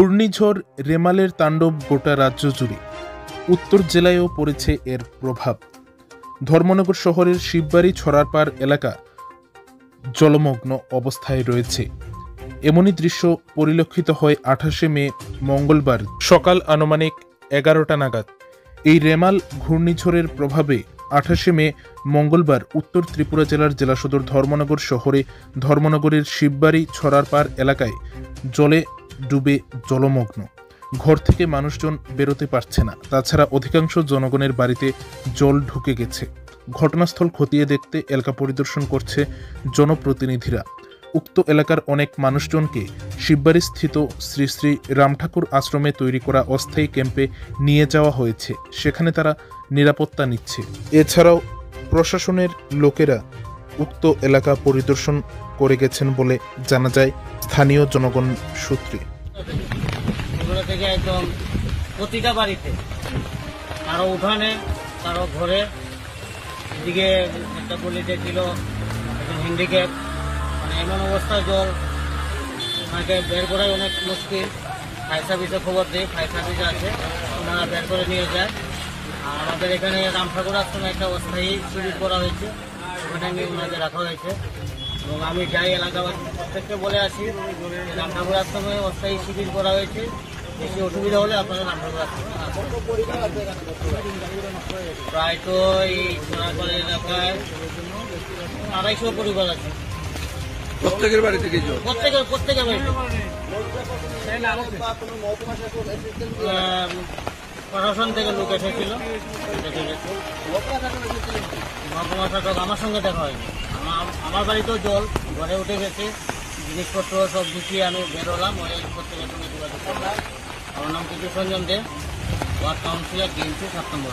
ঘূর্ণিঝড় রেমালের তাণ্ডব গোটা রাজ্য জুড়ে, উত্তর জেলায়ও পড়েছে এর প্রভাব। ধর্মনগর শহরের শিববাড়ি ছড়ারপাড় এলাকা জলমগ্ন অবস্থায় রয়েছে। এমনই দৃশ্য পরিলক্ষিত হয় 28শে মে মঙ্গলবার সকাল আনুমানিক 11টা নাগাদ। এই রেমাল ঘূর্ণিঝড়ের প্রভাবে 28শে মে মঙ্গলবার উত্তর ত্রিপুরা জেলার জেলা সদর ধর্মনগর শহরে ধর্মনগরের শিববাড়ি ছড়ারপাড় এলাকায় জলে ডুবে জলমগ্ন। ঘর থেকে মানুষজন বেরোতে পারছে না। তাছাড়া অধিকাংশ জনগণের বাড়িতে জল ঢুকে গেছে। ঘটনাস্থল খতিয়ে দেখতে এলাকা পরিদর্শন করছে জনপ্রতিনিধিরা। উক্ত এলাকার অনেক মানুষজনকে শিববাড়ি স্থিত শ্রী শ্রী রামঠাকুর আশ্রমে তৈরি করা অস্থায়ী ক্যাম্পে নিয়ে যাওয়া হয়েছে। সেখানে তারা নিরাপত্তা নিচ্ছে। এছাড়াও প্রশাসনের লোকেরা উক্ত এলাকা পরিদর্শন করে গেছেন বলে জানা যায় স্থানীয় জনগণ সূত্রে। এগুলো থেকে একদম প্রতিটা বাড়িতে, কারো উঠানে, কারো ঘরে, এদিকে একটা গলিতে ছিল একজন হ্যান্ডিক্যাপ, মানে এমন অবস্থায় জল ওনাকে বের করাই অনেক মুশকিল। ফায়ার সার্ভিসে খবর দেয়, ফায়ার সার্ভিস আছে, ওনারা বের করে নিয়ে যায়। আর আমাদের এখানে রামঠাকুর আশ্রমে একটা অস্থায়ী শিবির করা হয়েছে, ওখানে ওনাকে রাখা হয়েছে। এবং আমি যাই এলাকাবাসী প্রত্যেককে বলে আসি, রামঠাকুর আশ্রমে অস্থায়ী শিবির করা হয়েছে। বেশি অসুবিধা হলে আপনারা রামঠাকুর আশ্রমে আসুন। প্রায় তো এই সোনারপাড় এলাকায় 250 পরিবার আছে। প্রত্যেকের বাড়ি থেকে প্রত্যেকের বাড়িতে প্রশাসন থেকে লোক এসেছিল, মহকুমা শাসক আমার সঙ্গে দেখা হয়নি। আমার বাড়িতেও জল ঘরে উঠে গেছে, জিনিসপত্র সব গুছিয়ে আমি বেরোলাম। ওই প্রত্যেকের সঙ্গে যোগাযোগ করলাম। আমার নাম কিশোর রঞ্জন দে, ওয়ার্ড কাউন্সিলর, ডিএমসি 7 নম্বর।